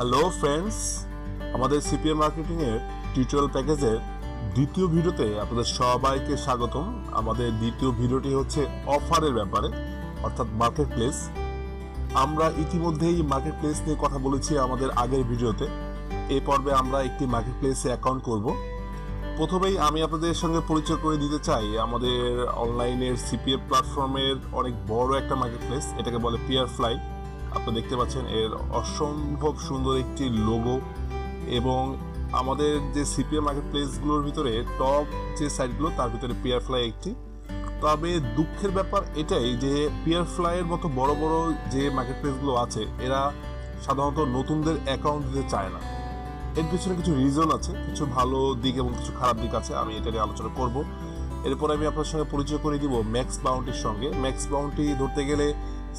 Hello friends, আমাদের CPM marketing এর tutorial প্যাকেজের দ্বিতীয় ভিডিওতে আপনাদের সবাইকে স্বাগতম। আমাদের দ্বিতীয় ভিডিওটি হচ্ছে অফারের ব্যাপারে, অর্থাৎ মার্কেট প্লেস। আমরা ইতিমধ্যেই মার্কেট প্লেস নিয়ে কথা বলেছি আমাদের আগের ভিডিওতে। এই পর্বে আমরা একটি মার্কেট প্লেসে অ্যাকাউন্ট করব। প্রথমেই আমি আপনাদের সঙ্গে পরিচয় করে দিতে চাই আমাদের অনলাইনের সিপিএম প্ল্যাটফর্মের অনেক বড় একটা মার্কেট প্লেস, এটাকে বলে পেয়ারফ্লাই। আপনারা দেখতে পাচ্ছেন এর অসম্ভব সুন্দর একটি লোগো, এবং আমাদের যে সিপিএম মার্কেট প্লেসগুলোর ভিতরে টপ যে সাইটগুলো তার ভিতরে পেয়ারফ্লাই একটি। তবে দুঃখের ব্যাপার এটাই যে পেয়ারফ্লাইয়ের মতো বড় বড় যে মার্কেট প্লেসগুলো আছে এরা সাধারণত নতুনদের অ্যাকাউন্ট দিতে চায় না। এর পিছনে কিছু রিজন আছে, কিছু ভালো দিক এবং কিছু খারাপ দিক আছে, আমি এটা নিয়ে আলোচনা করব। এরপর আমি আপনার সঙ্গে পরিচয় করে দিব ম্যাক্স বাউন্টির সঙ্গে। ম্যাক্স বাউন্টি ধরতে গেলে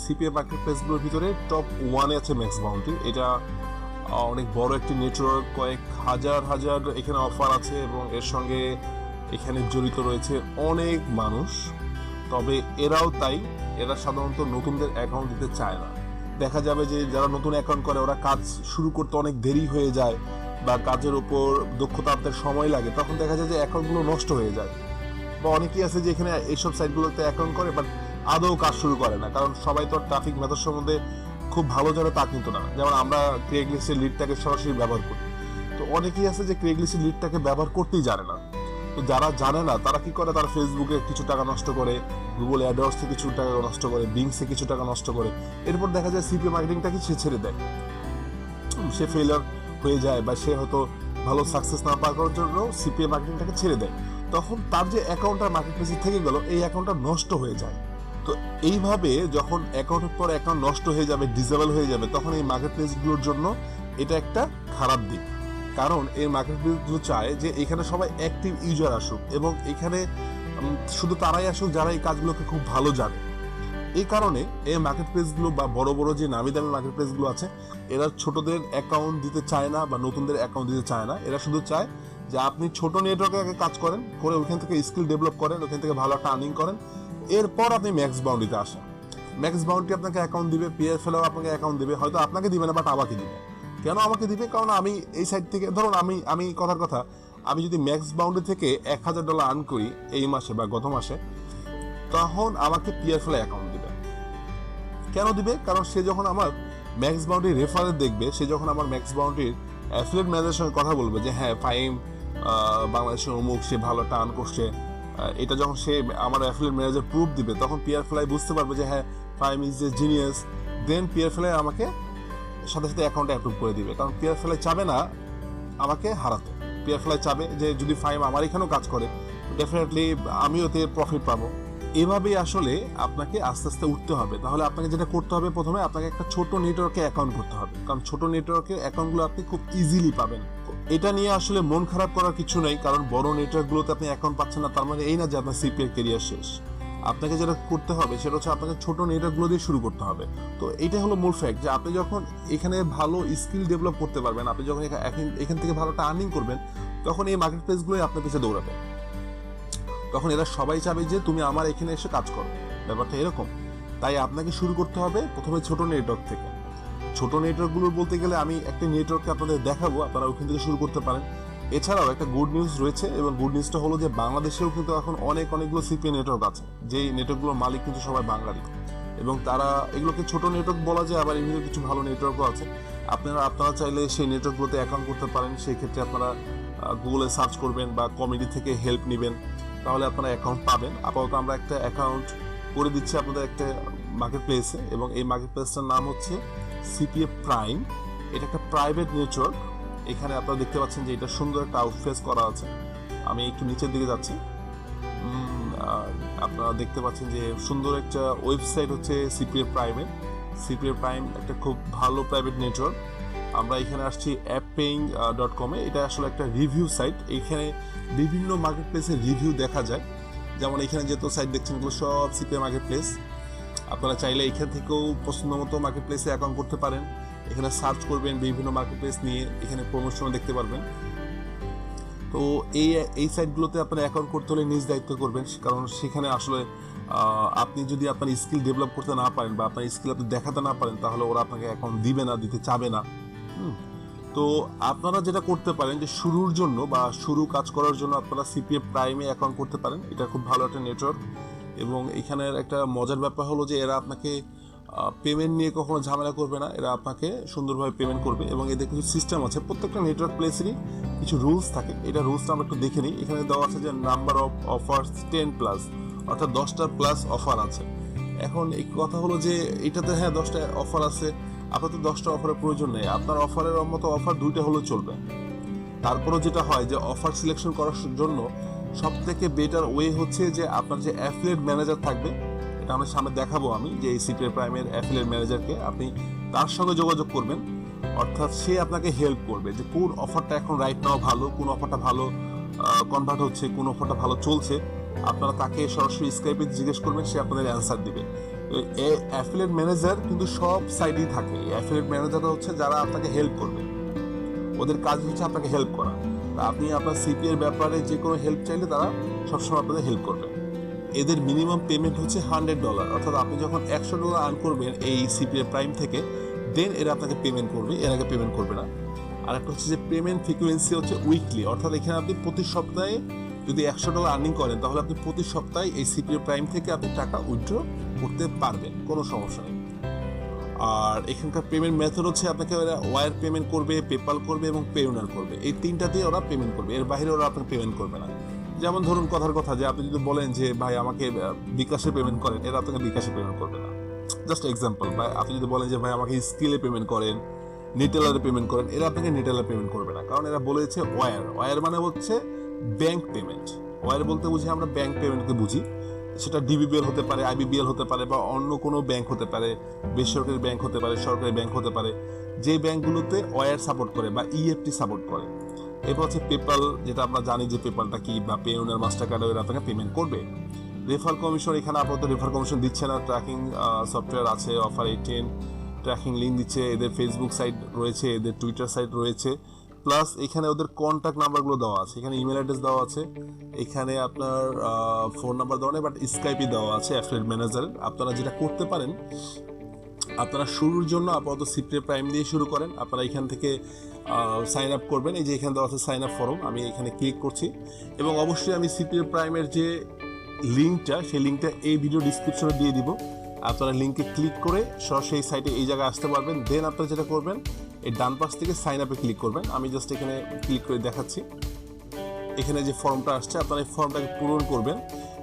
সিপিএম মার্কেট প্লেসগুলোর ভিতরে টপ ওয়ানে আছে ম্যাক্স বাউন্টি। এটা অনেক বড় একটি নেটওয়ার্ক, কয়েক হাজার হাজার এখানে অফার আছে এবং এর সঙ্গে এখানে জড়িত রয়েছে অনেক মানুষ। তবে এরাও তাই, এরা সাধারণত নতুনদের অ্যাকাউন্ট দিতে চায় না। দেখা যাবে যে যারা নতুন অ্যাকাউন্ট করে ওরা কাজ শুরু করতে অনেক দেরি হয়ে যায় বা কাজের উপর দক্ষতা আনতে সময় লাগে, তখন দেখা যায় যে অ্যাকাউন্টগুলো নষ্ট হয়ে যায়। বা অনেকেই আছে যে এখানে এইসব সাইটগুলোতে অ্যাকাউন্ট করে বাট আদৌ কাজ শুরু করে না, কারণ সবাই তো ট্রাফিক মেথড সম্বন্ধে খুব ভালো জানে তা কিন্তু না। যেমন আমরা ক্রেগলিস্টের লিডটাকে সরাসরি ব্যবহার করি, তো অনেকেই আছে যে ক্রেগলিস্টের লিডটাকে ব্যবহার করতেই জানে না। তো যারা জানে না তারা কি করে, তারা ফেসবুকে কিছু টাকা নষ্ট করে, গুগল অ্যাডওয়ার্ডসে কিছু টাকা নষ্ট করে, বিংসে কিছু টাকা নষ্ট করে, এরপর দেখা যায় সিপিএম মার্কেটিংটাকে সে ছেড়ে দেয়, সে ফেলিয়ার হয়ে যায় বা সে হয়তো ভালো সাকসেস না পাওয়ার জন্য সিপিএম মার্কেটিংটাকে ছেড়ে দেয়। তখন তার যে অ্যাকাউন্টটা মার্কেট প্লেসে থেকে গেল, এই অ্যাকাউন্টটা নষ্ট হয়ে যায়। তো এইভাবে যখন অ্যাকাউন্টের পর অ্যাকাউন্ট নষ্ট হয়ে যাবে, ডিসেবল হয়ে যাবে, তখন এই মার্কেট প্লেসগুলোর জন্য এটা একটা খারাপ দিক। কারণ এই মার্কেট প্লেসগুলো চায় যে এখানে সবাই অ্যাক্টিভ ইউজার আসুক, এবং এখানে শুধু তারাই আসুক যারা এই কাজগুলোকে খুব ভালো জানে। এই কারণে এই মার্কেট প্লেসগুলো বা বড় বড় যে নামি দামি মার্কেট প্লেসগুলো আছে, এরা ছোটদের অ্যাকাউন্ট দিতে চায় না বা নতুনদের অ্যাকাউন্ট দিতে চায় না। এরা শুধু চায় যে আপনি ছোট নেটওয়ার্কে কাজ করেন, করে ওইখান থেকে স্কিল ডেভেলপ করেন, ওইখান থেকে ভালো একটা আর্নিং করেন, এরপর আপনি ম্যাক্স বাউন্ডিতে আসেন। ম্যাক্স বাউন্ডি আপনাকে অ্যাকাউন্ট দিবে, পিএফএলও আপনাকে অ্যাকাউন্ট দিবে, হয়তো আপনাকে দিবে না বাট আমাকে দিবে। কেন আমাকে দিবে? কারণ আমি এই সাইড থেকে, ধরুন আমি কথার কথা, আমি যদি ম্যাক্স বাউন্ডি থেকে $1000 আর্ন করি এই মাসে বা গত মাসে, তখন আমাকে পিএফএল অ্যাকাউন্ট দিবে। কেন দিবে? কারণ সে যখন আমার ম্যাক্স বাউন্ডির রেফারেল দেখবে, সে যখন আমার ম্যাক্স বাউন্ডির অ্যাফিলিয়েট ম্যানেজারের সঙ্গে কথা বলবে যে হ্যাঁ ফাইম বাংলাদেশের অমুক সে ভালো টার্ন করছে, এটা যখন সে আমার অ্যাফিলিয়েট ম্যানেজার প্রুফ দিবে, তখন পিয়ারফ্লাই বুঝতে পারবে যে হ্যাঁ ফাইম ইজ এ জিনিয়াস। দেন পিয়ারফ্লাই আমাকে সাথে সাথে অ্যাকাউন্টে অ্যাপ্রুভ করে দিবে, কারণ পিয়ারফ্লাই চাবে না আমাকে হারাতে। পিয়ারফ্লাই চাবে যে যদি ফাইম আমার এখানেও কাজ করে, ডেফিনেটলি আমিও এতে প্রফিট পাবো। এভাবেই আসলে আপনাকে আস্তে আস্তে উঠতে হবে। তাহলে আপনাকে যেটা করতে হবে, প্রথমে আপনাকে একটা ছোট নেটওয়ার্কে অ্যাকাউন্ট করতে হবে, কারণ ছোট নেটওয়ার্কের অ্যাকাউন্টগুলো আপনি খুব ইজিলি পাবেন। এটা নিয়ে আসলে মন খারাপ করার কিছু নেই, কারণ বড় নেটওয়ার্কগুলোতে আপনি অ্যাকাউন্ট পাচ্ছেন না তার মানে এই না যে আপনার সিপিএর কেরিয়ার শেষ। আপনাকে যেটা করতে হবে সেটা হচ্ছে আপনাকে ছোট নেটওয়ার্কগুলো দিয়ে শুরু করতে হবে। তো এইটা হলো মূল ফ্যাক্ট যে আপনি যখন এখানে ভালো স্কিল ডেভেলপ করতে পারবেন, আপনি যখন এখান থেকে ভালো একটা আর্নিং করবেন, তখন এই মার্কেট প্লেসগুলোই আপনার পিছিয়ে দৌড়াবে। তখন এরা সবাই চাবে যে তুমি আমার এখানে এসে কাজ করো, ব্যাপারটা এরকম। তাই আপনাকে শুরু করতে হবে প্রথমে ছোট নেটওয়ার্ক থেকে। ছোট নেটওয়ার্কগুলো বলতে গেলে আমি একটা নেটওয়ার্ককে আপনাদের দেখাবো, আপনারা ওখান থেকে শুরু করতে পারেন। এছাড়াও একটা গুড নিউজ রয়েছে, এবং গুড নিউজটা হলো যে বাংলাদেশেও কিন্তু এখন অনেকগুলো সিপিএ নেটওয়ার্ক আছে, যেই নেটওয়ার্কগুলোর মালিক কিন্তু সবাই বাঙালি, এবং তারা এগুলোকে ছোট নেটওয়ার্ক বলা যায়, আবার এর ভিতরে কিছু ভালো নেটওয়ার্কও আছে। আপনারা চাইলে সেই নেটওয়ার্কগুলোতে অ্যাকাউন্ট করতে পারেন। সেই ক্ষেত্রে আপনারা গুগলে সার্চ করবেন বা কমিউনিটি থেকে হেল্প নেবেন, তাহলে আপনারা অ্যাকাউন্ট পাবেন। আপাতত আমরা একটা অ্যাকাউন্ট করে দিচ্ছি আপনাদের একটা মার্কেট প্লেসে, এবং এই মার্কেট প্লেসটার নাম হচ্ছে সিপিএ প্রাইম। এটা একটা প্রাইভেট নেটওয়ার্ক। এখানে আপনারা দেখতে পাচ্ছেন যে এটা সুন্দর একটা আউটফেস করা আছে। আমি একটু নিচের দিকে যাচ্ছি, আপনারা দেখতে পাচ্ছেন যে সুন্দর একটা ওয়েবসাইট হচ্ছে সিপিএ প্রাইমের। সিপিএ প্রাইম একটা খুব ভালো প্রাইভেট নেটওয়ার্ক। আমরা এখানে আসছি appaying.com এ। এটা আসলে একটা রিভিউ সাইট, এখানে বিভিন্ন মার্কেট প্লেসের রিভিউ দেখা যায়। যেমন এখানে যত সাইট দেখছেন এগুলো সব সিপিএ মার্কেট প্লেস। আপনারা চাইলে এখান থেকেও পছন্দ মতো মার্কেট প্লেসে অ্যাকাউন্ট করতে পারেন। এখানে সার্চ করবেন বিভিন্ন মার্কেট প্লেস নিয়ে, এখানে প্রমোশন দেখতে পারবেন। তো এই সাইটগুলোতে আপনার অ্যাকাউন্ট করতে হলে নিজ দায়িত্ব করবেন, কারণ সেখানে আসলে আপনি যদি আপনার স্কিল ডেভেলপ করতে না পারেন বা আপনার স্কিল আপনি দেখাতে না পারেন, তাহলে ওরা আপনাকে অ্যাকাউন্ট দিবে না, দিতে চাবে না। তো আপনারা যেটা করতে পারেন যে শুরুর জন্য বা শুরু কাজ করার জন্য আপনারা সিপিএফ প্রাইমে অ্যাকাউন্ট করতে পারেন। এটা খুব ভালো একটা নেটওয়ার্ক এবং এখানের একটা মজার ব্যাপার হলো যে এরা আপনাকে পেমেন্ট নিয়ে কখনো ঝামেলা করবে না, এরা আপনাকে সুন্দরভাবে পেমেন্ট করবে এবং এদের কিছু সিস্টেম আছে। প্রত্যেকটা নেটওয়ার্ক প্লেসেরই কিছু রুলস থাকে। এটা রুলসটা আমরা একটু দেখে নিই। এখানে দেওয়া আছে যে নাম্বার অফ অফার্স 10+, অর্থাৎ 10টা প্লাস অফার আছে। এখন এই কথা হলো যে এটাতে হ্যাঁ 10টা অফার আছে, আপনার তো 10টা অফারের প্রয়োজন নেই, আপনার অফারের মতো অফার 2টা হলেও চলবে। তারপরেও যেটা হয় যে অফার সিলেকশন করার জন্য সব থেকে বেটার ওয়ে হচ্ছে যে আপনার যে অ্যাফিলিয়েট ম্যানেজার থাকবে, এটা আমরা সামনে দেখাবো আমি, যে এই সিপিএফ প্রাইমের অ্যাফিলিয়েট ম্যানেজারকে আপনি তার সঙ্গে যোগাযোগ করবেন। অর্থাৎ সে আপনাকে হেল্প করবে যে কোন অফারটা এখন রাইট নাও ভালো, কোন অফারটা ভালো কনভার্ট হচ্ছে, কোন অফারটা ভালো চলছে। আপনারা তাকে সরাসরি স্কাইপে জিজ্ঞেস করবেন, সে আপনাদের অ্যান্সার দিবে। অ্যাফিলিয়েট ম্যানেজার কিন্তু সব সাইডেই থাকে। অ্যাফিলিয়েট ম্যানেজাররা হচ্ছে যারা আপনাকে হেল্প করবে, ওদের কাজ হচ্ছে আপনাকে হেল্প করা। আপনি আপনার সিপি এর ব্যাপারে যে কোনো হেল্প চাইলে তারা সবসময় আপনাদের হেল্প করবে। এদের মিনিমাম পেমেন্ট হচ্ছে $100, অর্থাৎ আপনি যখন $100 আর্ন করবেন এই সিপি এর প্রাইম থেকে, দেন এরা আপনাকে পেমেন্ট করবে, এর আগে পেমেন্ট করবে না। আর একটা হচ্ছে যে পেমেন্ট ফ্রিকোয়েন্সি হচ্ছে উইকলি, অর্থাৎ এখানে আপনি প্রতি সপ্তাহে যদি $100 আর্নিং করেন তাহলে আপনি প্রতি সপ্তাহে এই সিপি এর প্রাইম থেকে আপনি টাকা উইথড্র করতে পারবেন, কোনো সমস্যা নেই। আর এখানকার পেমেন্ট মেথড হচ্ছে আপনাকে ওরা ওয়ার পেমেন্ট করবে, পেপাল করবে এবং পেউনার করবে। এই তিনটা দিয়ে ওরা পেমেন্ট করবে, এর বাইরে ওরা আপনাকে পেমেন্ট করবে না। যেমন ধরুন কথার কথা যে আপনি যদি বলেন যে ভাই আমাকে বিকাশে পেমেন্ট করেন, এরা আপনাকে বিকাশে পেমেন্ট করবে না। Just example. ভাই আপনি যদি বলেন যে ভাই আমাকে স্কিলে পেমেন্ট করেন, নিটেলারে পেমেন্ট করেন, এরা আপনাকে নিটেলারে পেমেন্ট করবে না, কারণ এরা বলেছে ওয়ার। ওয়ার মানে হচ্ছে ব্যাংক পেমেন্ট। ওয়ার বলতে বুঝি আমরা ব্যাংক পেমেন্টকে বুঝি, সেটা ডিবিবিএল হতে পারে, আইবিবিএল হতে পারে, বা অন্য কোনো ব্যাংক হতে পারে, বেসরকারি ব্যাংক হতে পারে, সরকারি ব্যাংক হতে পারে, যে ব্যাংকগুলোতে ওয়ার সাপোর্ট করে বা ইএফটি সাপোর্ট করে। এরপর হচ্ছে পেপাল, যেটা আমরা জানি যে পেপালটা কি, বা পেউনার মাস্টার কার্ডে এরা আপনাকে পেমেন্ট করবে। রেফার কমিশন, এখানে আপাতত রেফার কমিশন দিচ্ছে না। ট্র্যাকিং সফটওয়্যার আছে, অফার 18 ট্র্যাকিং লিঙ্ক দিচ্ছে, এদের ফেসবুক সাইট রয়েছে, এদের টুইটার সাইট রয়েছে, প্লাস এখানে ওদের কন্ট্যাক্ট নাম্বারগুলো দেওয়া আছে, এখানে ইমেল অ্যাড্রেস দেওয়া আছে, এখানে আপনার ফোন নাম্বার দেওয়া নেই, বাট স্কাইপই দেওয়া আছে অ্যাফিলিয়েট ম্যানেজারের। আপনারা যেটা করতে পারেন, আপনারা শুরুর জন্য আপাতত সিপিএফ প্রাইম দিয়ে শুরু করেন। আপনারা এখান থেকে সাইন আপ করবেন, এই যে এখানে দেওয়া আছে সাইন আপ ফর্ম, আমি এখানে ক্লিক করছি এবং অবশ্যই আমি সিপিএফ প্রাইমের যে লিঙ্কটা, সেই লিঙ্কটা এই ভিডিও ডিসক্রিপশনে দিয়ে দিব। আপনারা লিঙ্কে ক্লিক করে সরাসরি সাইটে এই জায়গায় আসতে পারবেন। দেন আপনারা যেটা করবেন, এই ডান পাশ থেকে সাইন আপে ক্লিক করবেন। আমি জাস্ট এখানে ক্লিক করে দেখাচ্ছি। এখানে যে ফর্মটা আসছে, আপনারা এই ফর্মটাকে পূরণ করবেন।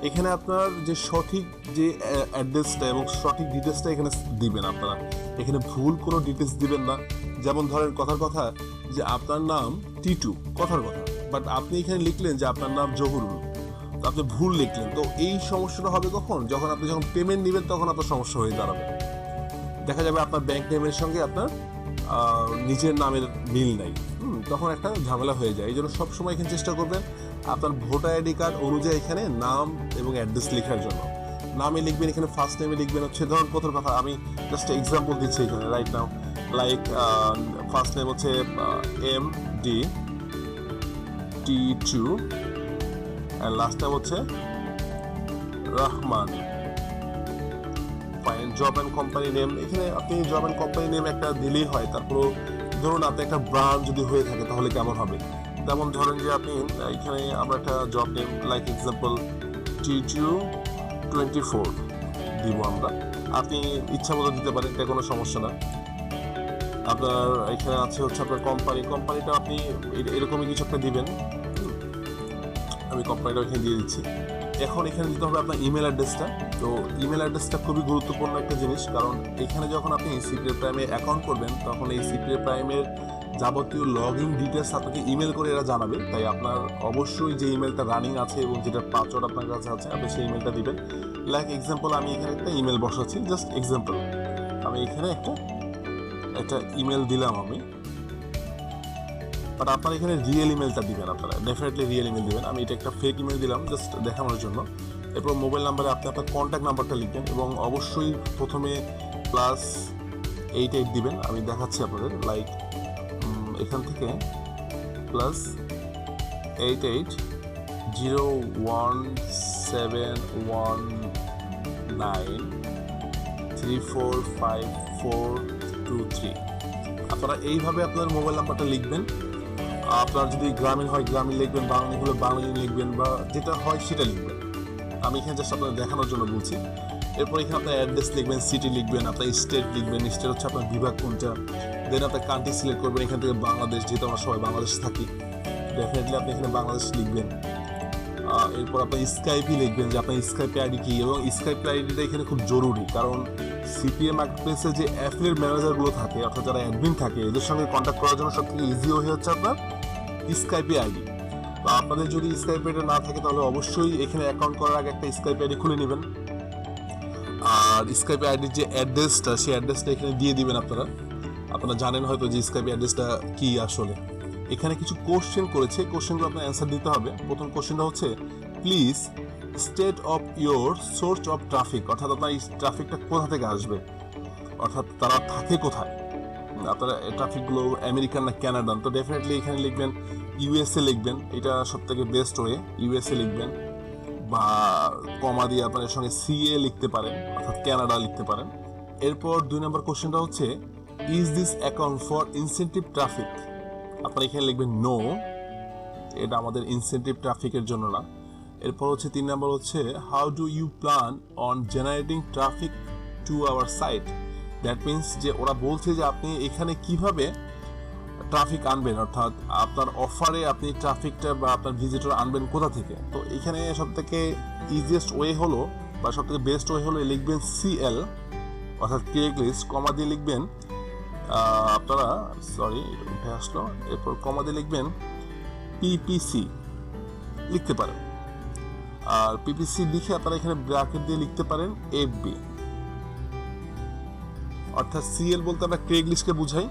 এখানে আপনার যে সঠিক যে অ্যাড্রেসটা এবং সঠিক ডিটেলসটা এখানে দিবেন। আপনারা এখানে ভুল কোনো ডিটেলস দিবেন না। যেমন ধরেন কথার কথা যে আপনার নাম টিটু, কথার কথা, বাট আপনি এখানে লিখলেন যে আপনার নাম জহুরুল, তো আপনি ভুল লিখলেন। তো এই সমস্যাটা হবে কখন, যখন আপনি যখন পেমেন্ট নেবেন তখন আপনার সমস্যা হয়ে দাঁড়াবে। দেখা যাবে আপনার ব্যাংক নেমের সঙ্গে আপনার নিজের নামের মিল নাই, তখন একটা ঝামেলা হয়ে যায়। এই জন্য সবসময় এখানে চেষ্টা করবেন আপনার ভোটার আইডি কার্ড অনুযায়ী এখানে নাম এবং অ্যাড্রেস লেখার জন্য। নামে লিখবেন, এখানে ফার্স্ট নেমে লিখবেন হচ্ছে, ধরুন কথার কথা আমি জাস্ট এক্সাম্পল দিচ্ছি এখানে right now, like first name হচ্ছে MD-T2 অ্যান্ড লাস্ট নেম হচ্ছে Rahman. Fine. Job and company name, এখানে আপনি জব অ্যান্ড কোম্পানি নেম একটা দিলেই হয়। তারপর ধরুন আপনি একটা ব্রাঞ্চ যদি হয়ে থাকে তাহলে কেমন হবে, যেমন ধরেন যে আপনি এখানে আমরা একটা job name like example T224 দিব আমরা। আপনি ইচ্ছা মতো দিতে পারেন, এটা কোনো সমস্যা না। আপনার এখানে আছে হচ্ছে আপনার কোম্পানিটা আপনি এরকমই কিছু একটা দিবেন। আমি কোম্পানিটা এখানে দিয়ে দিচ্ছি। এখন এখানে দিতে হবে আপনার ইমেল অ্যাড্রেসটা। তো ইমেল অ্যাড্রেসটা খুবই গুরুত্বপূর্ণ একটা জিনিস, কারণ এখানে যখন আপনি সিপিএফ প্রাইমে অ্যাকাউন্ট করবেন তখন এই সিপিএফ প্রাইমের যাবতীয় লগ ইন ডিটেলস আপনাকে ইমেল করে এরা জানাবে। তাই আপনার অবশ্যই যে ইমেলটা রানিং আছে এবং যেটা পাসওয়ার্ড আপনার কাছে আছে আপনি সেই ইমেলটা দিবেন। লাইক এক্সাম্পল আমি এখানে একটা ইমেল বসাচ্ছি, জাস্ট এক্সাম্পল। আমি এখানে একটা ইমেল দিলাম আমি, বাট আপনারা এখানে রিয়েল ইমেলটা দিবেন, আপনারা ডেফিনেটলি রিয়েল ইমেল দিবেন। আমি এটা একটা ফেক ইমেল দিলাম জাস্ট দেখানোর জন্য। এরপর মোবাইল নাম্বারে আপনি আপনার কন্ট্যাক্ট নাম্বারটা লিখবেন এবং অবশ্যই প্রথমে +88 দিবেন। আমি দেখাচ্ছি আপনাদের, লাইক এখান থেকে +880171934543 আপনারা এইভাবে আপনার মোবাইল নাম্বারটা লিখবেন। আপনার যদি গ্রামীণ হয় গ্রামীণ লিখবেন, বাংলা হলে বাংলা লিখবেন, বা যেটা হয় সেটা লিখবেন। আমি এখানে জাস্ট আপনাদের দেখানোর জন্য বলছি। এরপর এখানে আপনার অ্যাড্রেস লিখবেন, সিটি লিখবেন, আপনার স্টেট লিখবেন, স্টেট হচ্ছে আপনার বিভাগ কোনটা, দেন আপনার কান্ট্রি সিলেক্ট করবেন। এখান থেকে বাংলাদেশ, যেহেতু আমরা সবাই বাংলাদেশ থাকি, ডেফিনেটলি আপনি এখানে বাংলাদেশ লিখবেন। এরপর আপনার স্কাইপি লিখবেন, যে আপনার স্কাইপি আইডি কি, এবং স্কাইপি আইডিটা এখানে খুব জরুরি, কারণ সিপিএম মার্কেটপ্লেসে যে অ্যাফিলিয়েট ম্যানেজারগুলো থাকে, অর্থাৎ যারা অ্যাডমিন থাকে, এদের সঙ্গে কন্ট্যাক্ট করার জন্য সবথেকে ইজি হয়ে হচ্ছে আপনার স্কাইপি আইডি। বা আপনাদের যদি স্কাইপি আইডি না থাকে তাহলে অবশ্যই এখানে অ্যাকাউন্ট করার আগে একটা স্কাইপি আইডি খুলে নেবেন। আর স্কাইপি আইডির যে অ্যাড্রেসটা, সেই অ্যাড্রেসটা এখানে দিয়ে দিবেন। আপনারা জানেন হয়তো যে স্কাইপি অ্যাড্রেসটা কি আসলে। এখানে কিছু কোশ্চেন করেছে, কোশ্চেনগুলো আপনার অ্যান্সার দিতে হবে। প্রথম কোশ্চেনটা হচ্ছে please state of your source of traffic, অর্থাৎ আপনার এই ট্রাফিকটা কোথা থেকে আসবে, অর্থাৎ তারা থাকে কোথায়, আপনারা ট্রাফিকগুলো আমেরিকান না কানাডান। তো ডেফিনেটলি এখানে লিখবেন ইউএসএ লিখবেন, এটা সব থেকে বেস্ট ওয়ে, ইউএসএ লিখবেন, বা কমা দিয়ে আপনার সঙ্গে সিএ লিখতে পারেন, অর্থাৎ কানাডা লিখতে পারেন। এরপর 2 নম্বর কোশ্চেনটা হচ্ছে is this account for incentive traffic, আপনারা এখানে লিখবেন নো, এটা আমাদের ইনসেন্টিভ ট্রাফিকের জন্য না। এরপর হচ্ছে 3 নম্বর হচ্ছে how do you plan on generating traffic to our site, that means যে ওরা বলছে যে আপনি এখানে কিভাবে ট্রাফিক আনবেন, অর্থাৎ আপনার অফারে আপনি ট্রাফিকটা বা আপনার ভিজিটর আনবেন কোথা থেকে। তো এখানে সব থেকে ইজিয়েস্ট ওয়ে হলো, বা সব থেকে বেস্ট ওয়ে হলো, লিখবেন সিএল, অর্থাৎ ক্রেগলিস্ট, কমা দিয়ে লিখবেন আপনারা, সরি উঠে আসলো, এরপর কমা দিয়ে লিখবেন পিপিসি লিখতে পারেন। আর পিপিসি লিখে আপনারা এখানে ব্র্যাকেট দিয়ে লিখতে পারেন এফবি, অর্থাৎ সিএল বলতে আমরা ক্রেগলিস্টকে বুঝাই,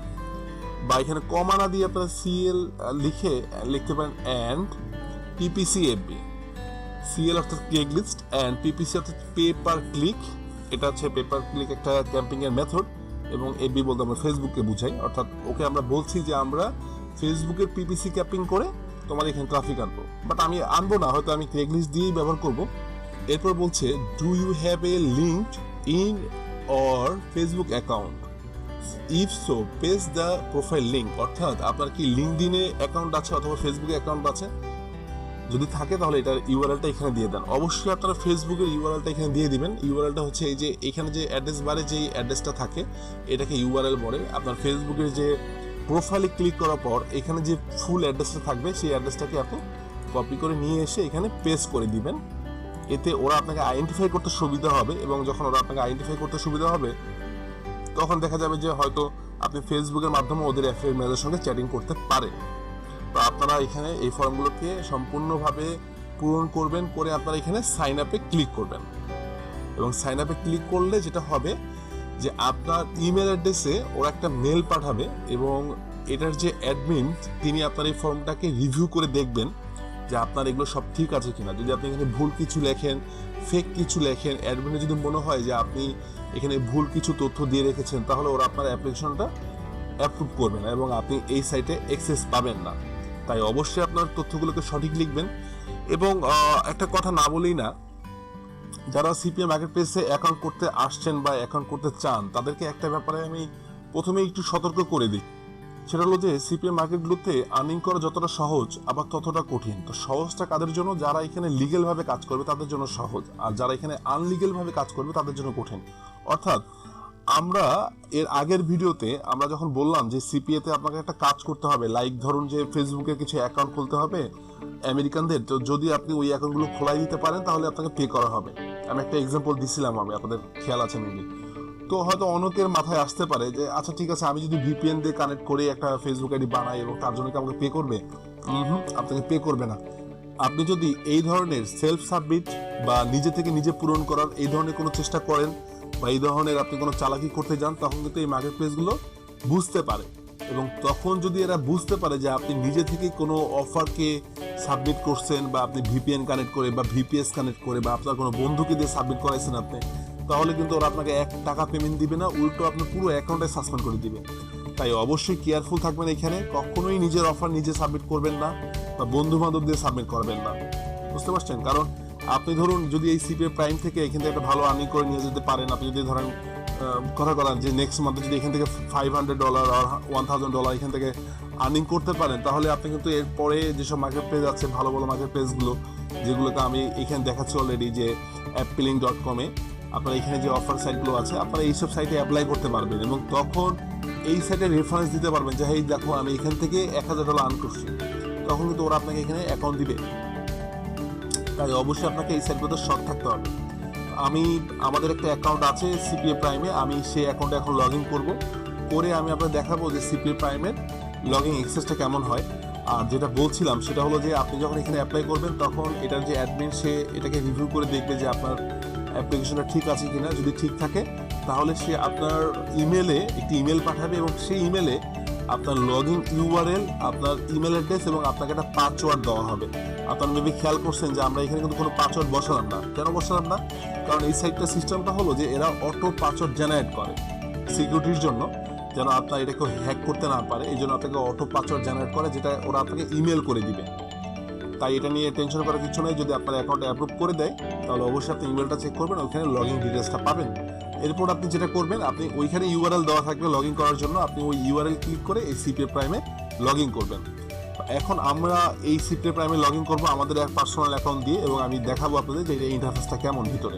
বা এখানে কমা না দিয়ে আপনারা সিএল লিখে লিখতে পারেন অ্যান্ড পিপিসি এফবি। সিএল অর্থাৎ ক্রেগলিস্ট, অ্যান্ড পিপিসি অর্থাৎ পে পার ক্লিক, এটা হচ্ছে পে পার ক্লিক একটা ক্যাম্পিং এর মেথড, এবং এফবি বলতে আমরা ফেসবুককে বুঝাই, অর্থাৎ ওকে আমরা বলছি যে আমরা ফেসবুকের পিপিসি ক্যাম্পিং করে তোমার এখানে ট্রাফিক আনবো, বাট আমি আনবো না, হয়তো আমি ক্রেগলিস্ট দিয়েই ব্যবহার করব। এরপর বলছে do you have a LinkedIn or Facebook account, if so paste the profile link, অর্থাৎ আপনার কি লিঙ্কডইনে অ্যাকাউন্ট আছে অথবা ফেসবুকে অ্যাকাউন্ট আছে, যদি থাকে তাহলে এটার ইউআরএলটা এখানে দিয়ে দেন। অবশ্যই আপনারা ফেসবুকের ইউআরএলটা এখানে দিয়ে দিবেন। ইউআরএলটা হচ্ছে এই যে এখানে যে অ্যাড্রেস বারে যে অ্যাড্রেসটা থাকে এটাকে ইউআরএল বলে। আপনার ফেসবুকের যে প্রোফাইলে ক্লিক করার পর এখানে যে ফুল অ্যাড্রেসটা থাকবে সেই অ্যাড্রেসটাকে আপনি কপি করে নিয়ে এসে এখানে পেস্ট করে দিবেন। এতে ওরা আপনাকে আইডেন্টিফাই করতে সুবিধা হবে, এবং যখন ওরা আপনাকে আইডেন্টিফাই করতে সুবিধা হবে তখন দেখা যাবে যে হয়তো আপনি ফেসবুকের মাধ্যমে ওদের অ্যাফিলিয়েট ম্যানেজারের সঙ্গে চ্যাটিং করতে পারেন। তো আপনারা এখানে এই ফর্মগুলোকে সম্পূর্ণভাবে পূরণ করবেন, করে আপনারা এখানে সাইন আপে ক্লিক করবেন, এবং সাইন আপে ক্লিক করলে যেটা হবে যে আপনার ইমেল অ্যাড্রেসে ওরা একটা মেল পাঠাবে, এবং এটার যে অ্যাডমিন তিনি আপনার এই ফর্মটাকে রিভিউ করে দেখবেন যে আপনার এগুলো সব ঠিক আছে কিনা। যদি আপনি এখানে ভুল কিছু লেখেন, ফেক কিছু লেখেন, অ্যাডমিনে যদি মনে হয় যে আপনি এখানে ভুল কিছু তথ্য দিয়ে রেখেছেন, তাহলে ওরা আপনার অ্যাপ্লিকেশনটা অ্যাপ্রুভ করবে না এবং আপনি এই সাইটে অ্যাক্সেস পাবেন না। তাই অবশ্যই আপনার তথ্যগুলোকে সঠিক লিখবেন। এবং একটা কথা না বলেই না, যারা সিপিএম মার্কেটপ্লেসে অ্যাকাউন্ট করতে আসছেন বা অ্যাকাউন্ট করতে চান, তাদেরকে একটা ব্যাপারে আমি প্রথমেই একটু সতর্ক করে দিই। সেটা হলো যে সিপিএম মার্কেটগুলোতে আর্নিং করা যতটা সহজ আবার ততটা কঠিন। তো সহজটা কাদের জন্য? যারা এখানে লিগেলভাবে কাজ করবে তাদের জন্য সহজ, আর যারা এখানে আনলিগেলভাবে কাজ করবে তাদের জন্য কঠিন। অর্থাৎ আমরা এর আগের ভিডিওতে আমরা যখন বললাম যে সিপিএতে আপনাকে একটা কাজ করতে হবে, লাইক ধরুন যে ফেসবুকে কিছু অ্যাকাউন্ট খুলতে হবে আমেরিকানদের, তো যদি আপনি ওই অ্যাকাউন্টগুলো খোলাই দিতে পারেন তাহলে আপনাকে পে করা হবে। আমি একটা এক্সাম্পল দিছিলাম, আমি আপনাদের খেয়াল আছে মেবি। তো হয়তো অনেকের মাথায় আসতে পারে যে আচ্ছা ঠিক আছে, আমি যদি ভিপিএন দিয়ে কানেক্ট করে একটা ফেসবুক আইডি বানাই এবং তার জন্য কি আমাকে পে করবে? আপনাকে পে করবে না। আপনি যদি এই ধরনের সেলফ সাবমিট বা নিজে থেকে নিজে পূরণ করার এই ধরনের কোনো চেষ্টা করেন বা এই ধরনের আপনি কোনো চালাকি করতে যান, তখন কিন্তু এই মার্কেট প্লেসগুলো বুঝতে পারে, এবং তখন যদি এরা বুঝতে পারে যে আপনি নিজে থেকে কোনো অফারকে সাবমিট করছেন বা আপনি ভিপিএন কানেক্ট করে বা ভিপিএস কানেক্ট করে বা আপনার কোনো বন্ধুকে দিয়ে সাবমিট করাইছেন আপনি, তাহলে কিন্তু ওরা আপনাকে 1 টাকা পেমেন্ট দিবে না, উল্টো আপনার পুরো অ্যাকাউন্টে সাসপেন্ড করে দিবে। তাই অবশ্যই কেয়ারফুল থাকবেন, এখানে কখনোই নিজের অফার নিজে সাবমিট করবেন না বা বন্ধু বান্ধব দিয়ে সাবমিট করবেন না। বুঝতে পারছেন? কারণ আপনি ধরুন যদি এই সিপিএ প্রাইম থেকে এখান থেকে একটা ভালো আর্নিং করে নিয়ে যেতে পারেন, আপনি যদি ধরেন কথা বলেন যে নেক্সট মান্থে যদি এখান থেকে $500 আর $1000 এখান থেকে আর্নিং করতে পারেন, তাহলে আপনি কিন্তু এরপরে যেসব মার্কেট প্লেস আছে ভালো ভালো মার্কেট প্লেসগুলো, যেগুলোকে আমি এখানে দেখাচ্ছি অলরেডি, যে appling.com-এ আপনারা এখানে যে অফার সাইটগুলো আছে আপনারা এইসব সাইটে অ্যাপ্লাই করতে পারবেন, এবং তখন এই সাইটে রেফারেন্স দিতে পারবেন যে এই দেখো আমি এখান থেকে $1000 আর্ন করছি, তখন কিন্তু ওরা আপনাকে এখানে অ্যাকাউন্ট দিবে। তাই অবশ্যই আপনাকে এই সাইটগুলোতে সৎ থাকতে হবে। আমাদের একটা অ্যাকাউন্ট আছে সিপিএ প্রাইমে, আমি সেই অ্যাকাউন্টে এখন লগ ইন করবো, করে আমি আপনাদের দেখাবো যে সিপিএ প্রাইমের লগ ইন অ্যাক্সেসটা কেমন হয়। আর যেটা বলছিলাম সেটা হলো যে আপনি যখন এখানে অ্যাপ্লাই করবেন তখন এটার যে অ্যাডমিন সে এটাকে রিভিউ করে দেখবে যে আপনার অ্যাপ্লিকেশনটা ঠিক আছে কিনা। যদি ঠিক থাকে তাহলে সে আপনার ইমেলে একটি ইমেল পাঠাবে, এবং সেই ইমেলে আপনার লগ ইন ইউআরএল, আপনার ইমেল অ্যাড্রেস এবং আপনাকে একটা পাসওয়ার্ড দেওয়া হবে। আপনারা মেবি খেয়াল করছেন যে আমরা এখানে কিন্তু কোনো পাসওয়ার্ড বসালাম না। কেন বসালাম না? কারণ এই সাইটটা সিস্টেমটা হলো যে এরা অটো পাসওয়ার্ড জেনারেট করে সিকিউরিটির জন্য, যেন আপনার এটাকে হ্যাক করতে না পারে। এই জন্য আপনাকে অটো পাসওয়ার্ড জেনারেট করে, যেটা ওরা আপনাকে ইমেল করে দিবে। তাই এটা নিয়ে টেনশন করার কিছু নেই। যদি আপনার অ্যাকাউন্টে অ্যাপ্রুভ করে দেয় তাহলে অবশ্যই আপনি ইমেলটা চেক করবেন, ওইখানে লগ ইন ডিটেলসটা পাবেন। এরপর আপনি যেটা করবেন, আপনি ওইখানে ইউআরএল দেওয়া থাকবে লগ ইন করার জন্য, আপনি ওই ইউআরএল ক্লিক করে এই সিপিএ প্রাইমে লগ ইন করবেন। এখন আমরা এই সিপিএ প্রাইমে লগ ইন করবো আমাদের এক পার্সোনাল অ্যাকাউন্ট দিয়ে, এবং আমি দেখাবো আপনাদের যে এই ইন্টারফেসটা কেমন ভিতরে।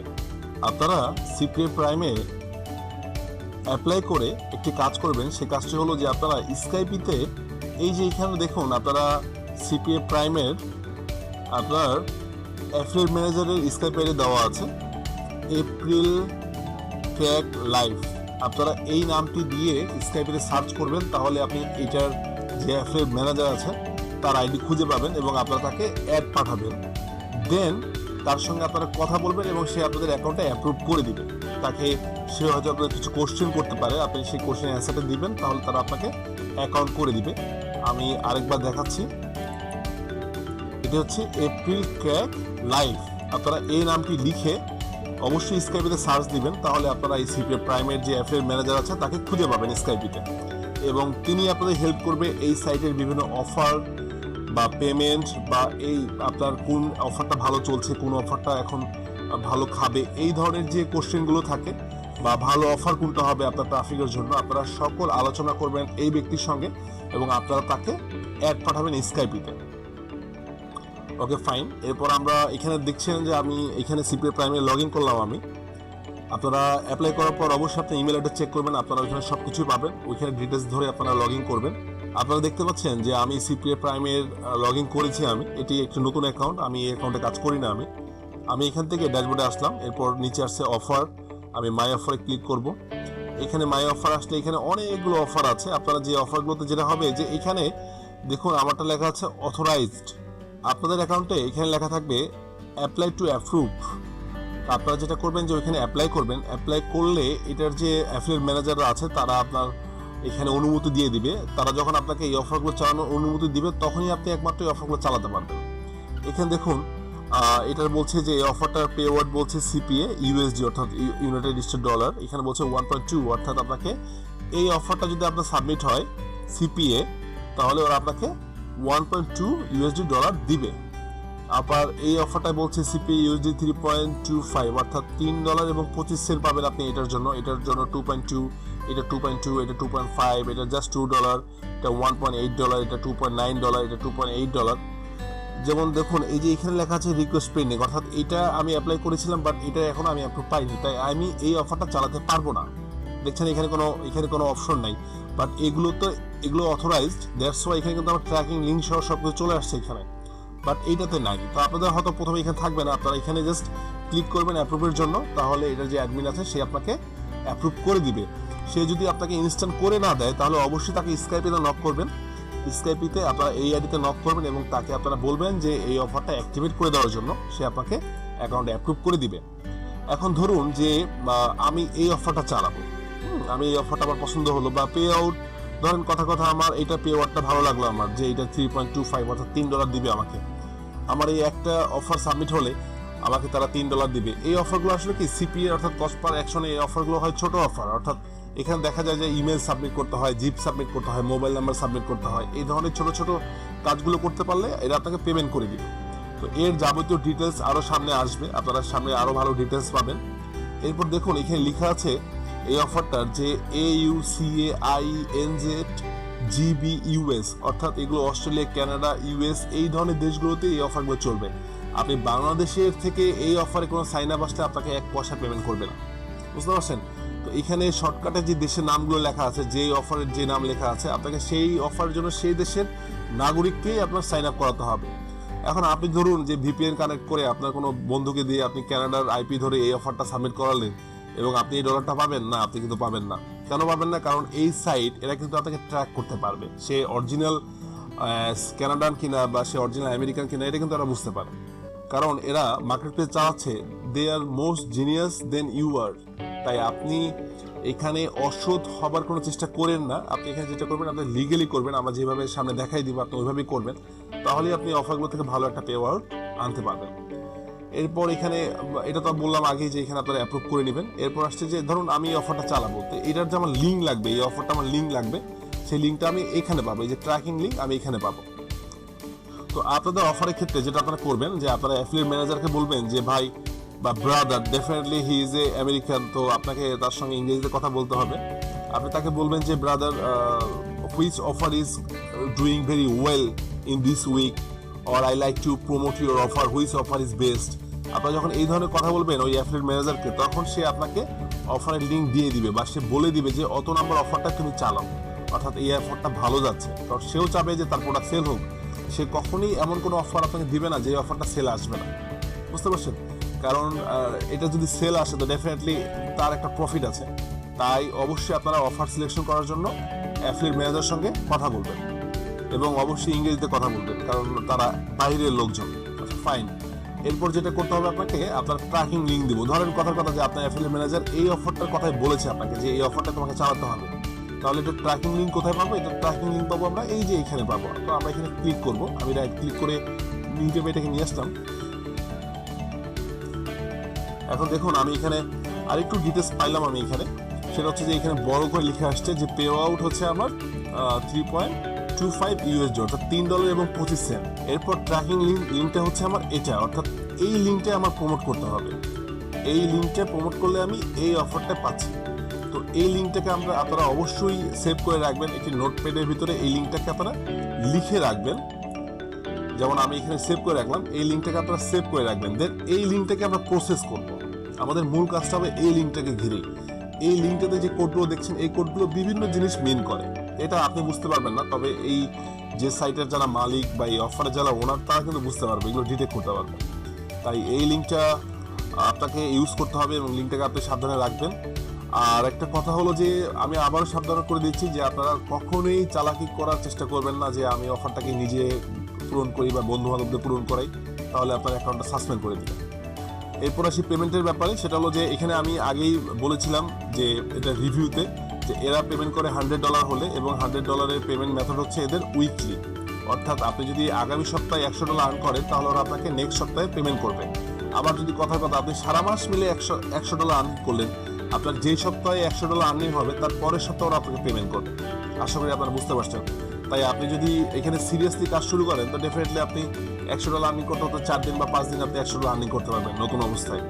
আপনারা সিপিএ প্রাইমে অ্যাপ্লাই করে একটি কাজ করবেন, সেই কাজটি হলো যে আপনারা স্কাইপিতে এই যে এখানে দেখুন আপনারা সিপিএ প্রাইমের আপনার অ্যাফিলিয়েট ম্যানেজারের স্কাইপ আইডি দেওয়া আছে এপ্রিল ক্র্যাক লাইভ। আপনারা এই নামটি দিয়ে স্কাইপে সার্চ করবেন, তাহলে আপনি এটার যে অ্যাফিলিয়েট ম্যানেজার আছে তার আইডি খুঁজে পাবেন এবং আপনারা তাকে অ্যাড পাঠাবেন। দেন তার সঙ্গে আপনারা কথা বলবেন এবং সে আপনাদের অ্যাকাউন্টে অ্যাপ্রুভ করে দিবে। তাকে সে হয়তো আপনাদের কিছু কোশ্চেন করতে পারে, আপনি সেই কোশ্চেন অ্যান্সারটা দিবেন, তাহলে তারা আপনাকে অ্যাকাউন্ট করে দিবে। আমি আরেকবার দেখাচ্ছি, এটা হচ্ছে এপ্রিল ক্র্যাক লাইভ। আপনারা এই নামটি লিখে অবশ্যই স্কাইপিতে সার্চ দিবেন, তাহলে আপনারা এই সিপিএ প্রাইমের যে অ্যাফিলিয়েট ম্যানেজার আছে তাকে খুঁজে পাবেন স্কাইপিতে, এবং তিনি আপনাদের হেল্প করবে এই সাইটের বিভিন্ন অফার বা পেমেন্ট বা এই আপনার কোন অফারটা ভালো চলছে, কোন অফারটা এখন ভালো খাবে, এই ধরনের যে কোশ্চেনগুলো থাকে, বা ভালো অফার কোনটা হবে আপনার ট্রাফিকের জন্য, আপনারা সকল আলোচনা করবেন এই ব্যক্তির সঙ্গে এবং আপনারা তাকে অ্যাড পাঠাবেন স্কাইপিতে। Okay fine. এরপর আমরা এখানে দেখছেন যে আমি এখানে সিপিএ প্রাইমে লগ ইন করলাম আমি। আপনারা অ্যাপ্লাই করার পর অবশ্যই আপনি ইমেল অ্যাড্রেস চেক করবেন, আপনারা ওইখানে সব কিছুই পাবেন, ওইখানে ডিটেলস ধরে আপনারা লগ ইন করবেন। আপনারা দেখতে পাচ্ছেন যে আমি সিপিএ প্রাইমের লগ ইন করেছি আমি, এটি একটি নতুন অ্যাকাউন্ট, আমি এই অ্যাকাউন্টে কাজ করি না। আমি এখান থেকে ড্যাশবোর্ডে আসলাম, এরপর নিচে আসছে অফার, আমি মাই অফারে ক্লিক করব। এখানে মাই অফার আসলে এখানে অনেকগুলো অফার আছে। আপনারা যে অফারগুলোতে যেটা হবে যে এখানে দেখুন আমারটা লেখা আছে অথরাইজড, আপনাদের অ্যাকাউন্টে এখানে লেখা থাকবে অ্যাপ্লাই টু অ্যাপ্রুভ। আপনারা যেটা করবেন যে ওইখানে অ্যাপ্লাই করবেন, অ্যাপ্লাই করলে এটার যে অ্যাফিলিয়েট ম্যানেজাররা আছে তারা আপনার এখানে অনুমতি দিয়ে দিবে। তারা যখন আপনাকে এই অফারগুলো চালানোর অনুমতি দিবে তখনই আপনি একমাত্র এই অফারগুলো চালাতে পারবেন। এখানে দেখুন এটার বলছে যে এই অফারটার পে ওয়ার্ড বলছে সিপিএ ইউএসডি অর্থাৎ ইউনাইটেড স্টেট ডলার, এখানে বলছে 1.2, অর্থাৎ আপনাকে এই অফারটা যদি আপনার সাবমিট হয় সিপিএ তাহলে ওরা আপনাকে $1.2 দিবে। আবার এই অফারটায় বলছে সিপিএ ইউএসডি 3.25, অর্থাৎ $3.25 পাবেন আপনি এটার জন্য 2.2, এটা 2.2, এটা 2.5, এটা জাস্ট $2, এটা $1.8, এটা $2.9, এটা $2.8। যেমন দেখুন এই যে এখানে লেখা আছে রিকোয়েস্ট পেন্ডিং, অর্থাৎ এটা আমি অ্যাপ্লাই করেছিলাম বাট এটা এখন আমি অ্যাপ্রুভ পাইনি, তাই আমি এই অফারটা চালাতে পারবো না। দেখছেন এখানে কোনো অপশন নাই, বাট এগুলো অথরাইজড, দ্যাটস ওয়াই এখানে কিন্তু আমার ট্র্যাকিং লিঙ্ক সহ সব কিছু চলে আসছে এখানে, বাট এইটাতে নাই। তো আপনাদের হয়তো প্রথমে এখানে থাকবে না, আপনারা এখানে জাস্ট ক্লিক করবেন অ্যাপ্রুভের জন্য, তাহলে এটার যে অ্যাডমিন আছে সে আপনাকে অ্যাপ্রুভ করে দিবে। সে যদি আপনাকে ইনস্ট্যান্ট করে না দেয় তাহলে অবশ্যই তাকে স্কাইপিতে নক করবেন, স্কাইপিতে আপনারা এই আইডিতে নক করবেন এবং তাকে আপনারা বলবেন যে এই অফারটা অ্যাক্টিভেট করে দেওয়ার জন্য, সে আপনাকে অ্যাকাউন্টে অ্যাপ্রুভ করে দিবে। এখন ধরুন যে আমি এই অফারটা চালাবো, আমি এই অফারটা আমার পছন্দ হলো, বা পে আউট ধরেন কথা আমার এটা পে আউটটা ভালো লাগলো আমার, যে এটা 3.25 অর্থাৎ $3 দিবে আমাকে। আমার এই একটা অফার সাবমিট হলে আমাকে তারা $3 দিবে। এই অফারগুলো আসলে কি সিপিএ অর্থাৎ কস্ট পার অ্যাকশনে এই অফারগুলো হয় ছোট অফার, অর্থাৎ এখানে দেখা যায় যে ইমেল সাবমিট করতে হয়, জিপ সাবমিট করতে হয়, মোবাইল নাম্বার সাবমিট করতে হয়, এই ধরনের ছোট ছোট কাজগুলো করতে পারলে এরা আপনাকে পেমেন্ট করে দিবে। তো এর যাবতীয় ডিটেলস আরও সামনে আসবে, আপনারা সামনে আরও ভালো ডিটেলস পাবেন। এরপর দেখুন এখানে লেখা আছে এই অফারটার যে AUCAINZ অর্থাৎ এগুলো অস্ট্রেলিয়া, কানাডা, ইউএস এই ধরনের দেশগুলোতে এই অফারগুলো চলবে। আপনি বাংলাদেশের থেকে এই অফারে কোনো সাইন আপ আসলে আপনাকে 1 পয়সা পেমেন্ট করবে না, বুঝতে পারছেন? তো এখানে শর্টকাটে যে দেশের নামগুলো লেখা আছে, যে অফারের যে নাম লেখা আছে, আপনাকে সেই অফারের জন্য সেই দেশের নাগরিককেই আপনার সাইন আপ করাতে হবে। এখন আপনি ধরুন যে ভিপিএন কানেক্ট করে আপনার কোনো বন্ধুকে দিয়ে আপনি কানাডার আইপি ধরে এই অফারটা সাবমিট করালেন এবং আপনি এই ডলারটা পাবেন না, আপনি কিন্তু পাবেন না। কেন পাবেন না? কারণ এই সাইট এরা কিন্তু আপনাকে ট্র্যাক করতে পারবে, সে অরিজিনাল কানাডান কিনা বা সে অরিজিনাল আমেরিকান কিনা, এটা কিন্তু এরা বুঝতে পারে। কারণ এরা মার্কেট প্লেস চালাচ্ছে, they are most genius than you are. তাই আপনি এখানে অসৎ হবার কোনো চেষ্টা করেন না। আপনি এখানে যেটা করবেন, আপনি লিগেলি করবেন, আমরা যেভাবে সামনে দেখাই দিব আপনি ওইভাবেই করবেন, তাহলেই আপনি অফারগুলো থেকে ভালো একটা পে আউট আনতে পারবেন। এরপর এখানে এটা তো বললাম আগেই যে এখানে আপনারা অ্যাপ্রুভ করে নেবেন। এরপর আসছে যে ধরুন আমি এই অফারটা চালাবো, তো এটার যে আমার লিঙ্ক লাগবে, এই অফারটা আমার লিঙ্ক লাগবে, সেই লিঙ্কটা আমি এখানে পাবো, এই যে ট্র্যাকিং লিঙ্ক আমি এখানে পাবো। তো আপনাদের অফারের ক্ষেত্রে যেটা আপনারা করবেন যে আপনারা অ্যাফিলিয়েট ম্যানেজারকে বলবেন যে ভাই বা brother, definitely he is a American, তো আপনাকে তার সঙ্গে ইংরেজিতে কথা বলতে হবে। আপনি তাকে বলবেন যে brother, which offer is doing very well in this week, or I like to promote your offer, which offer is best. আপনারা যখন এই ধরনের কথা বলবেন ওই অ্যাফিলিয়েট ম্যানেজারকে, তখন সে আপনাকে অফারের লিঙ্ক দিয়ে দিবে বা সে বলে দিবে যে অত নাম্বার অফারটা তুমি চালাও, অর্থাৎ এই অফারটা ভালো যাচ্ছে। কারণ সেও চাবে যে তার প্রোডাক্ট সেল হোক, সে কখনোই এমন কোনো অফার আপনাকে দিবে না যে অফারটা সেল আসবে না, বুঝতে পারছেন? কারণ এটা যদি সেল আসে তো ডেফিনেটলি তার একটা প্রফিট আছে। তাই অবশ্যই আপনারা অফার সিলেকশন করার জন্য অ্যাফিলিয়েট ম্যানেজারের সঙ্গে কথা বলবেন এবং অবশ্যই ইংরেজিতে কথা বলবেন, কারণ তারা বাইরের লোকজন। ফাইন। এরপর যেটা করতে হবে আপনাকে, আপনার ট্র্যাকিং লিঙ্ক দিব। ধরেন কথার কথা যে আপনার অ্যাফিলিয়েট ম্যানেজার এই অফারটার কথাই বলেছে আপনাকে যে এই অফারটা তোমাকে চালাতে হবে, তাহলে এটা ট্র্যাকিং লিঙ্ক কোথায় পাবো? এটা ট্র্যাকিং লিঙ্ক পাবো আমরা এই যে এখানে পাবো। তো আমরা এখানে ক্লিক করবো, আমি রাইট ক্লিক করে লিঙ্কে এটাকে নিয়ে আসলাম। এখন দেখুন আমি এখানে আরেকটু ডিটেলস পাইলাম আমি এখানে, সেটা হচ্ছে যে এখানে বড় করে লিখে আসছে যে পে আউট হচ্ছে আমার $3.25 অর্থাৎ $3.25। এরপর ট্র্যাকিং লিঙ্কটা হচ্ছে আমার এটা, অর্থাৎ এই লিঙ্কটা আমার প্রমোট করতে হবে। এই লিঙ্কটা প্রমোট করলে আমি এই অফারটা পাচ্ছি। তো এই লিঙ্কটাকে আপনারা অবশ্যই সেভ করে রাখবেন একটি নোটপ্যাডের ভিতরে। এই লিঙ্কটাকে আপনারা লিখে রাখবেন, যেমন আমি এখানে সেভ করে রাখলাম। এই লিঙ্কটাকে আপনারা সেভ করে রাখবেন। দেন এই লিঙ্কটাকে আমরা প্রসেস করব। আমাদের মূল কাজটা হবে এই লিঙ্কটাকে ঘিরে। এই লিঙ্কটাতে যে কোডগুলো দেখছেন, এই কোডগুলো বিভিন্ন জিনিস মিন করে, এটা আপনি বুঝতে পারবেন না, তবে এই যে সাইটের যারা মালিক বা এই অফারের যারা ওনার, তারা কিন্তু বুঝতে পারবে, এগুলো ডিটেক্ট করতে পারবে। তাই এই লিঙ্কটা আপনাকে ইউজ করতে হবে এবং লিঙ্কটাকে আপনি সাবধানে রাখবেন। আর একটা কথা হলো যে আমি আবারও সাবধান করে দিচ্ছি যে আপনারা কখনোই চালাকি করার চেষ্টা করবেন না যে আমি অফারটাকে নিজে পূরণ করি বা বন্ধু বান্ধবদের পূরণ করাই, তাহলে আপনার অ্যাকাউন্টটা সাসপেন্ড করে দিবেন। এরপর আসি পেমেন্টের ব্যাপারে। সেটা হলো যে এখানে আমি আগেই বলেছিলাম যে এটা রিভিউতে যে এরা পেমেন্ট করে $100 হলে, এবং $100 পেমেন্ট মেথড হচ্ছে এদের উইকলি। অর্থাৎ আপনি যদি আগামী সপ্তাহে $100 আর্ন করেন, তাহলে ওরা আপনাকে নেক্সট সপ্তাহে পেমেন্ট করবে। আবার যদি কথার কথা আপনি সারা মাস মিলে $100 আর্ন করলেন, আপনার যেই সপ্তাহে $100 আর্নিং হবে তার পরের সপ্তাহে ওরা আপনাকে পেমেন্ট করবে। আশা করি আপনারা বুঝতে পারছেন। তাই আপনি যদি এখানে সিরিয়াসলি কাজ শুরু করেন, তো ডেফিনেটলি আপনি $100 আর্নিং করতে হতে 4 দিন বা 5 দিন আপনি $100 আর্নিং করতে পারবেন নতুন অবস্থায়।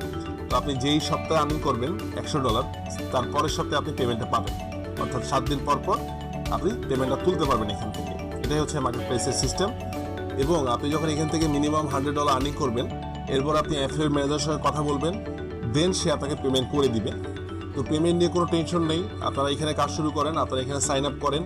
তো আপনি যেই সপ্তাহে আর্নিং করবেন $100, তার পরের সপ্তাহে আপনি পেমেন্টটা পাবেন, অর্থাৎ 7 দিন পর পর আপনি পেমেন্টটা তুলতে পারবেন এখান থেকে। এটাই হচ্ছে মার্কেট প্লেসের সিস্টেম। এবং আপনি যখন এখান থেকে মিনিমাম $100 আর্নিং করবেন, এরপর আপনি অ্যাফিলিয়েট ম্যানেজারের সঙ্গে কথা বলবেন, দেন সে আপনাকে পেমেন্ট করে দিবে। তো পেমেন্ট নিয়ে কোনো টেনশন নেই, আপনারা এখানে কাজ শুরু করেন, আপনারা এখানে সাইন আপ করেন।